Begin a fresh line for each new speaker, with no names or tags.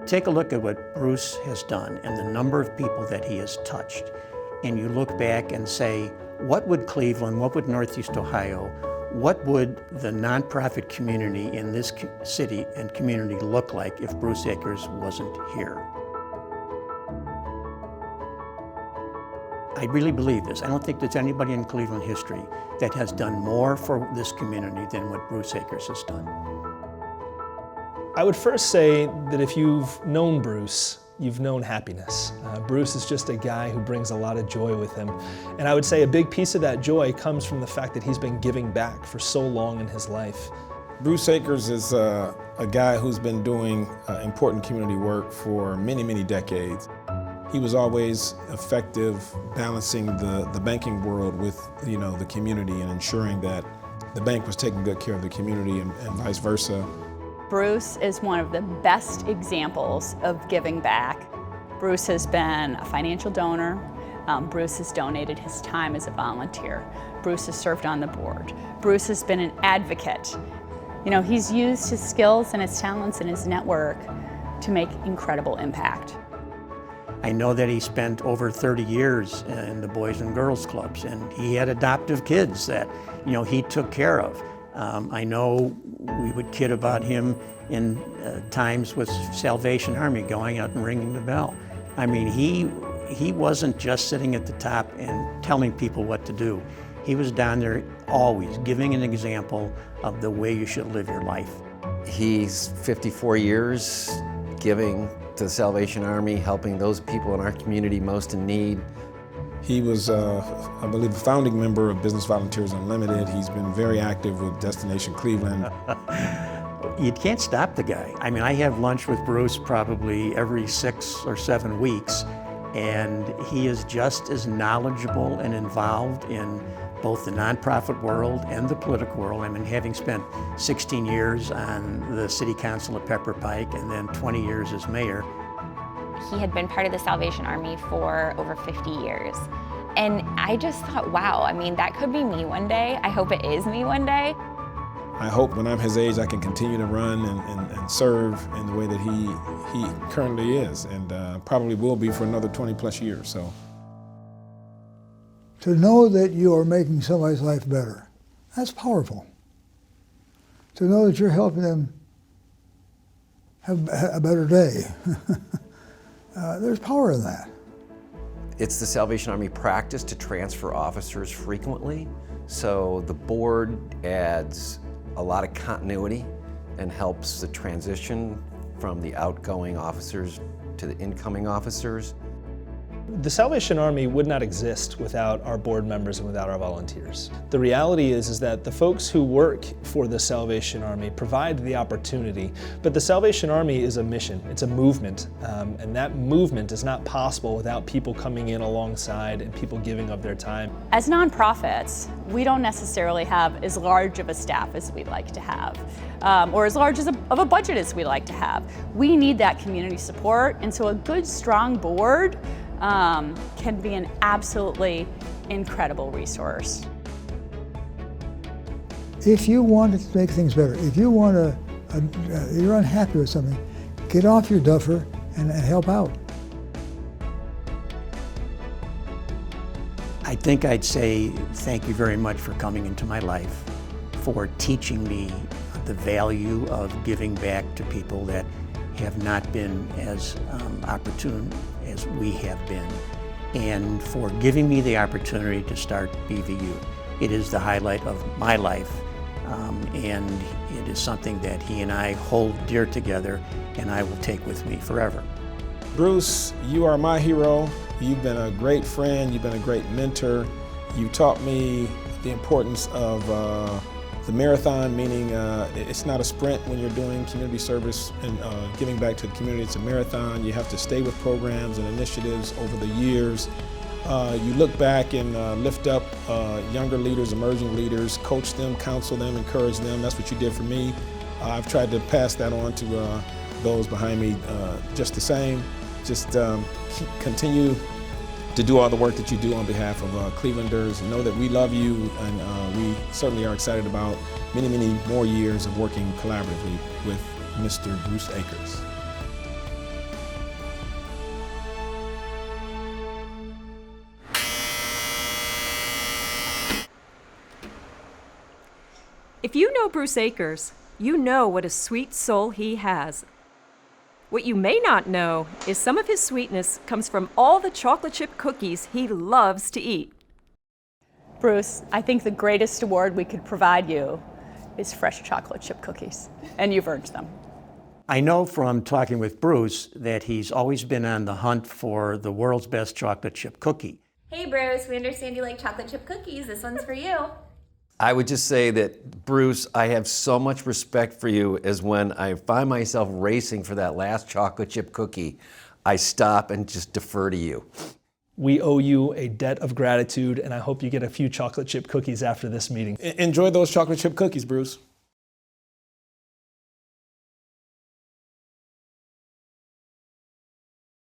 take a look at what Bruce has done and the number of people that he has touched, and you look back and say, what would Cleveland, what would Northeast Ohio, what would the nonprofit community in this city and community look like if Bruce Akers wasn't here? I really believe this. I don't think there's anybody in Cleveland history that has done more for this community than what Bruce Akers has done.
I would first say that if you've known Bruce, you've known happiness. Bruce is just a guy who brings a lot of joy with him. And I would say a big piece of that joy comes from the fact that he's been giving back for so long in his life.
Bruce Akers is a guy who's been doing important community work for many, many decades. He was always effective balancing the banking world with, the community and ensuring that the bank was taking good care of the community and vice versa.
Bruce is one of the best examples of giving back. Bruce has been a financial donor. Bruce has donated his time as a volunteer. Bruce has served on the board. Bruce has been an advocate. He's used his skills and his talents and his network to make incredible impact.
I know that he spent over 30 years in the Boys and Girls Clubs, and he had adoptive kids that, he took care of. I know we would kid about him in times with Salvation Army going out and ringing the bell. I mean, he wasn't just sitting at the top and telling people what to do. He was down there always giving an example of the way you should live your life.
He's 54 years giving to the Salvation Army, helping those people in our community most in need.
He was, I believe, a founding member of Business Volunteers Unlimited. He's been very active with Destination Cleveland.
You can't stop the guy. I mean, I have lunch with Bruce probably every 6 or 7 weeks, and he is just as knowledgeable and involved in both the nonprofit world and the political world. I mean, having spent 16 years on the City Council of Pepper Pike and then 20 years as mayor.
He had been part of the Salvation Army for over 50 years. And I just thought, wow, I mean, that could be me one day. I hope it is me one day.
I hope when I'm his age I can continue to run and serve in the way that he currently is, and probably will be for another 20 plus years. So.
To know that you are making somebody's life better, that's powerful. To know that you're helping them have a better day, there's power in that.
It's the Salvation Army practice to transfer officers frequently, so the board adds a lot of continuity and helps the transition from the outgoing officers to the incoming officers.
The Salvation Army would not exist without our board members and without our volunteers. The reality is that the folks who work for the Salvation Army provide the opportunity, but the Salvation Army is a mission, it's a movement, and that movement is not possible without people coming in alongside and people giving of their time.
As nonprofits, we don't necessarily have as large of a staff as we'd like to have, or as large of a budget as we'd like to have. We need that community support, and so a good, strong board can be an absolutely incredible resource.
If you want to make things better, if you want to, you're unhappy with something, get off your duffer and help out.
I think I'd say thank you very much for coming into my life, for teaching me the value of giving back to people that have not been as opportune as we have been, and for giving me the opportunity to start BVU. It is the highlight of my life, and it is something that he and I hold dear together, and I will take with me forever.
Bruce, you are my hero. You've been a great friend, you've been a great mentor. You taught me the importance of the marathon, meaning it's not a sprint when you're doing community service and giving back to the community. It's a marathon. You have to stay with programs and initiatives over the years. You look back and lift up younger leaders, emerging leaders, coach them, counsel them, encourage them. That's what you did for me. I've tried to pass that on to those behind me just the same. Just continue to do all the work that you do on behalf of Clevelanders. Know that we love you, and we certainly are excited about many, many more years of working collaboratively with Mr. Bruce Akers.
If you know Bruce Akers, you know what a sweet soul he has. What you may not know is some of his sweetness comes from all the chocolate chip cookies he loves to eat.
Bruce, I think the greatest award we could provide you is fresh chocolate chip cookies, and you've earned them.
I know from talking with Bruce that he's always been on the hunt for the world's best chocolate chip cookie.
Hey Bruce, we understand you like chocolate chip cookies. This one's for you.
I would just say that, Bruce, I have so much respect for you as when I find myself racing for that last chocolate chip cookie, I stop and just defer to you.
We owe you a debt of gratitude, and I hope you get a few chocolate chip cookies after this meeting.
Enjoy those chocolate chip cookies, Bruce.